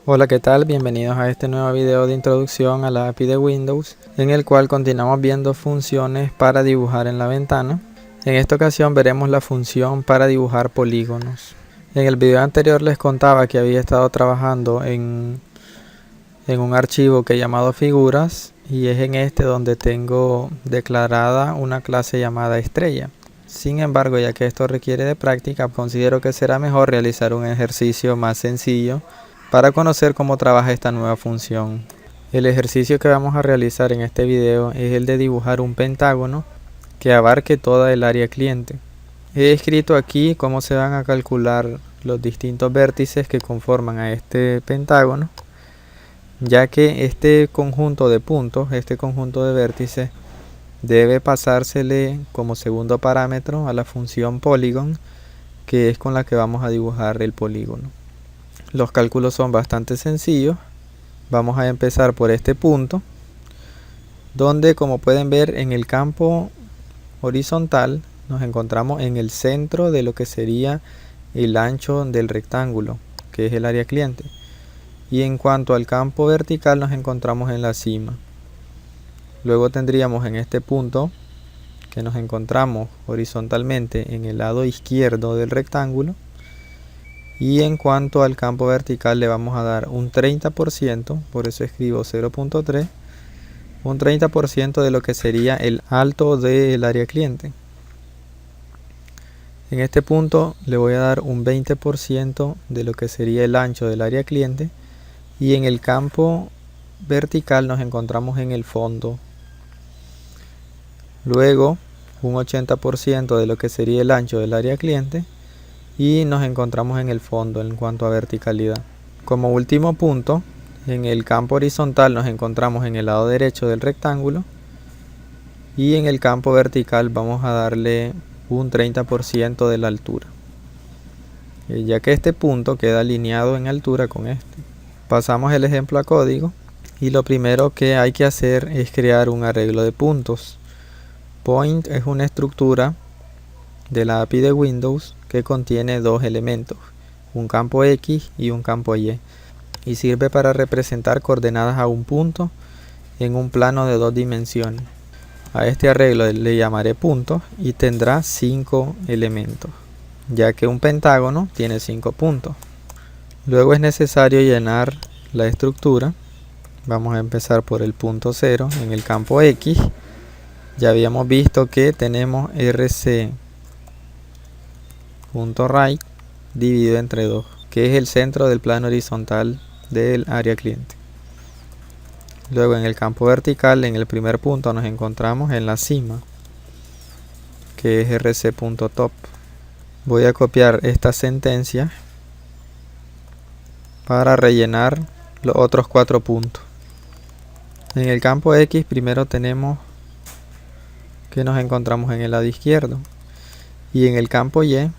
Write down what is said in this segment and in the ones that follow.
Hola, ¿qué tal? Bienvenidos a este nuevo video de introducción a la API de Windows, en el cual continuamos viendo funciones para dibujar en la ventana. En esta ocasión veremos la función para dibujar polígonos. En el video anterior les contaba que había estado trabajando en un archivo que he llamado figuras, y es en este donde tengo declarada una clase llamada estrella. Sin embargo, ya que esto requiere de práctica, considero que será mejor realizar un ejercicio más sencillo para conocer cómo trabaja esta nueva función. El ejercicio que vamos a realizar en este video es el de dibujar un pentágono que abarque toda el área cliente. He escrito aquí cómo se van a calcular los distintos vértices que conforman a este pentágono, ya que este conjunto de puntos, este conjunto de vértices, debe pasársele como segundo parámetro a la función polygon, que es con la que vamos a dibujar el polígono. Los cálculos son bastante sencillos. Vamos a empezar por este punto, donde, como pueden ver, en el campo horizontal nos encontramos en el centro de lo que sería el ancho del rectángulo, que es el área cliente. Y en cuanto al campo vertical nos encontramos en la cima. Luego tendríamos en este punto que nos encontramos horizontalmente en el lado izquierdo del rectángulo. Y en cuanto al campo vertical le vamos a dar un 30%, por eso escribo 0.3, un 30% de lo que sería el alto del área cliente. En este punto le voy a dar un 20% de lo que sería el ancho del área cliente, y en el campo vertical nos encontramos en el fondo. Luego un 80% de lo que sería el ancho del área cliente, y nos encontramos en el fondo en cuanto a verticalidad. Como último punto, en el campo horizontal nos encontramos en el lado derecho del rectángulo, y en el campo vertical vamos a darle un 30% de la altura, ya que este punto queda alineado en altura con este. Pasamos el ejemplo a código, y lo primero que hay que hacer es crear un arreglo de puntos. Point es una estructura de la API de Windows que contiene dos elementos, un campo X y un campo Y sirve para representar coordenadas a un punto en un plano de 2 dimensiones. A este arreglo le llamaré puntos y tendrá 5 elementos, ya que un pentágono tiene 5 puntos. Luego es necesario llenar la estructura. Vamos a empezar por el punto 0 en el campo X. Ya habíamos visto que tenemos rc.right dividido entre 2, que es el centro del plano horizontal del área cliente. Luego en el campo vertical, en el primer punto, nos encontramos en la cima, que es rc.top. Voy a copiar esta sentencia para rellenar los otros 4 puntos. En el campo X primero tenemos que nos encontramos en el lado izquierdo, y en el campo Y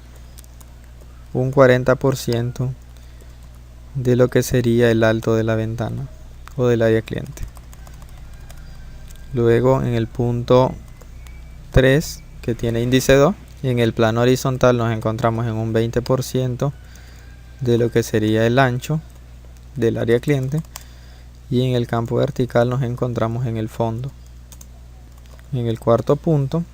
un 40% de lo que sería el alto de la ventana o del área cliente. Luego en el punto 3, que tiene índice 2, en el plano horizontal nos encontramos en un 20% de lo que sería el ancho del área cliente, y en el campo vertical nos encontramos en el fondo. En el cuarto punto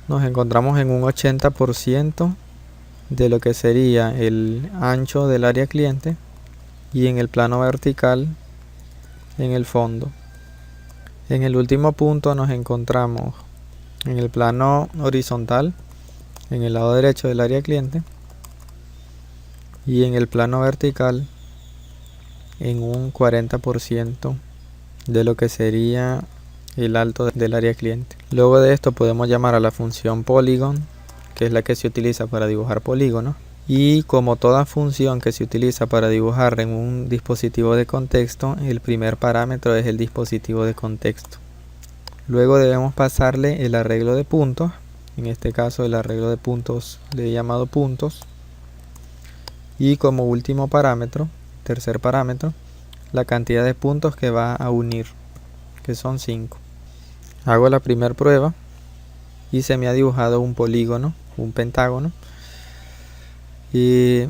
nos encontramos en un 80% de lo que sería el ancho del área cliente, y en el plano vertical en el fondo. En el último punto nos encontramos en el plano horizontal en el lado derecho del área cliente, y en el plano vertical en un 40% de lo que sería el alto del área cliente. Luego de esto podemos llamar a la función polygon, que es la que se utiliza para dibujar polígonos, y como toda función que se utiliza para dibujar en un dispositivo de contexto, el primer parámetro es el dispositivo de contexto. Luego debemos pasarle el arreglo de puntos. En este caso el arreglo de puntos le he llamado puntos, y como último parámetro, tercer parámetro, la cantidad de puntos que va a unir, que son 5. Hago la primera prueba y se me ha dibujado un polígono, un pentágono, y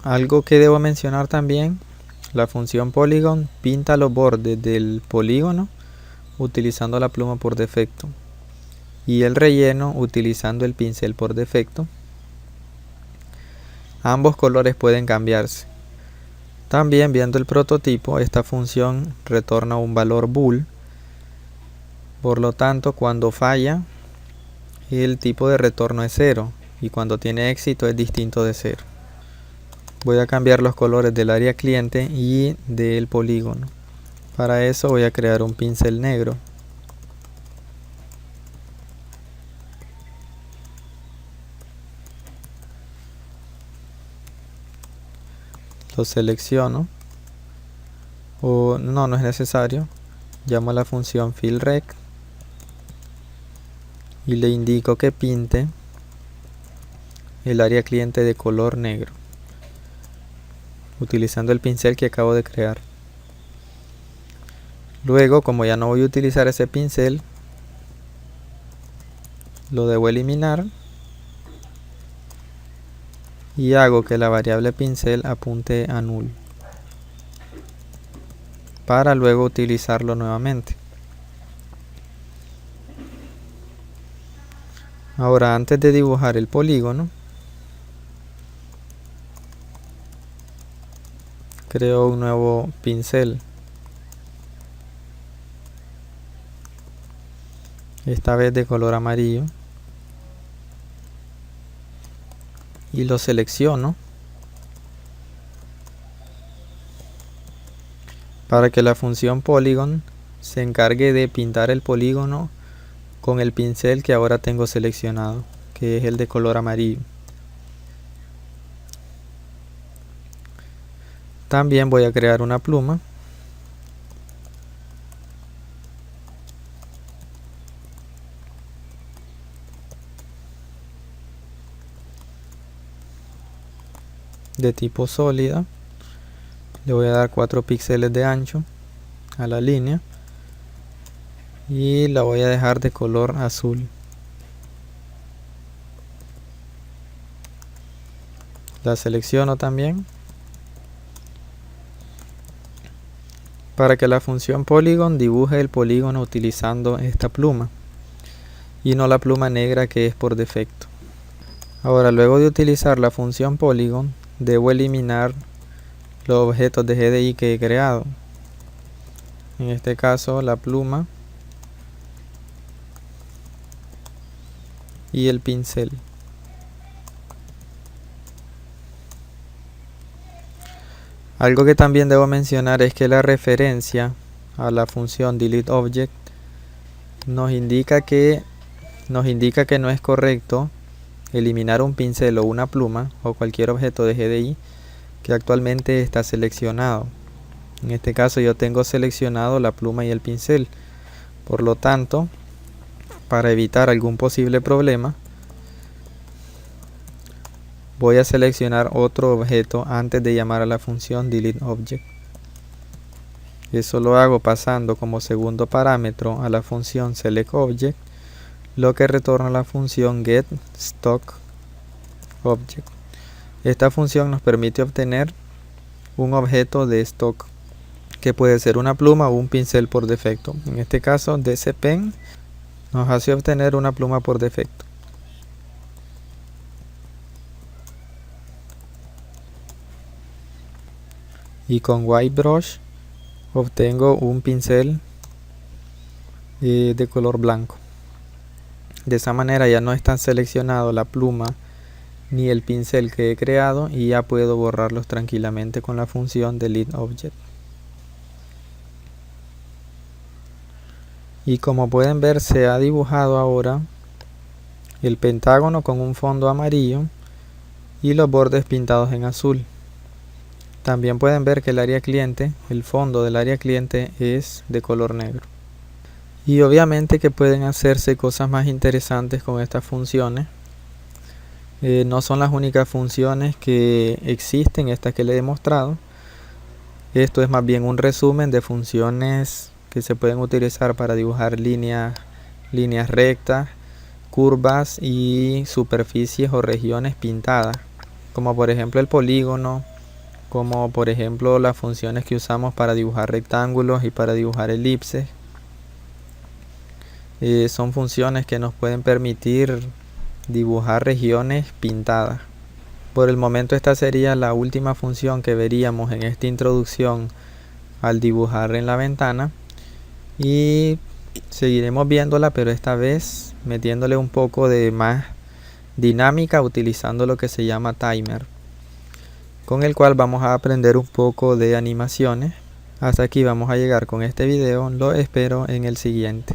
Algo que debo mencionar también, la función polygon pinta los bordes del polígono utilizando la pluma por defecto y el relleno utilizando el pincel por defecto. Ambos colores pueden cambiarse. También, viendo el prototipo, esta función retorna un valor bool. Por lo tanto, cuando falla, el tipo de retorno es 0 y cuando tiene éxito es distinto de 0. Voy a cambiar los colores del área cliente y del polígono. Para eso voy a crear un pincel negro. Lo selecciono, o no es necesario. Llamo a la función fillRect y le indico que pinte el área cliente de color negro utilizando el pincel que acabo de crear. Luego, como ya no voy a utilizar ese pincel, lo debo eliminar y hago que la variable pincel apunte a null para luego utilizarlo nuevamente. Ahora, antes de dibujar el polígono, creo un nuevo pincel. Esta vez de color amarillo. Y lo selecciono para que la función polygon se encargue de pintar el polígono con el pincel que ahora tengo seleccionado, que es el de color amarillo. También voy a crear una pluma de tipo sólida. Le voy a dar 4 píxeles de ancho a la línea y la voy a dejar de color azul. La selecciono también para que la función polygon dibuje el polígono utilizando esta pluma y no la pluma negra que es por defecto. Ahora, luego de utilizar la función polygon, debo eliminar los objetos de GDI que he creado. En este caso, la pluma y el pincel. Algo que también debo mencionar es que la referencia a la función deleteObject nos indica que no es correcto eliminar un pincel o una pluma o cualquier objeto de GDI que actualmente está seleccionado. En este caso yo tengo seleccionado la pluma y el pincel. Por lo tanto, para evitar algún posible problema, voy a seleccionar otro objeto antes de llamar a la función deleteObject. Eso lo hago pasando como segundo parámetro a la función selectObject, lo que retorna la función getStockObject. Esta función nos permite obtener un objeto de stock, que puede ser una pluma o un pincel por defecto. En este caso, DCPen nos hace obtener una pluma por defecto. Y con whitebrush obtengo un pincel de color blanco. De esa manera ya no está seleccionado la pluma ni el pincel que he creado y ya puedo borrarlos tranquilamente con la función deleteObject. Y como pueden ver, se ha dibujado ahora el pentágono con un fondo amarillo y los bordes pintados en azul. También pueden ver que el área cliente, el fondo del área cliente es de color negro. Y obviamente que pueden hacerse cosas más interesantes con estas funciones. No son las únicas funciones que existen, estas que les he mostrado. Esto es más bien un resumen de funciones que se pueden utilizar para dibujar líneas rectas, curvas y superficies o regiones pintadas, como por ejemplo el polígono, como por ejemplo las funciones que usamos para dibujar rectángulos y para dibujar elipses. Son funciones que nos pueden permitir dibujar regiones pintadas. Por el momento esta sería la última función que veríamos en esta introducción al dibujar en la ventana, y seguiremos viéndola, pero esta vez metiéndole un poco de más dinámica utilizando lo que se llama timer, con el cual vamos a aprender un poco de animaciones. Hasta aquí vamos a llegar con este video, lo espero en el siguiente.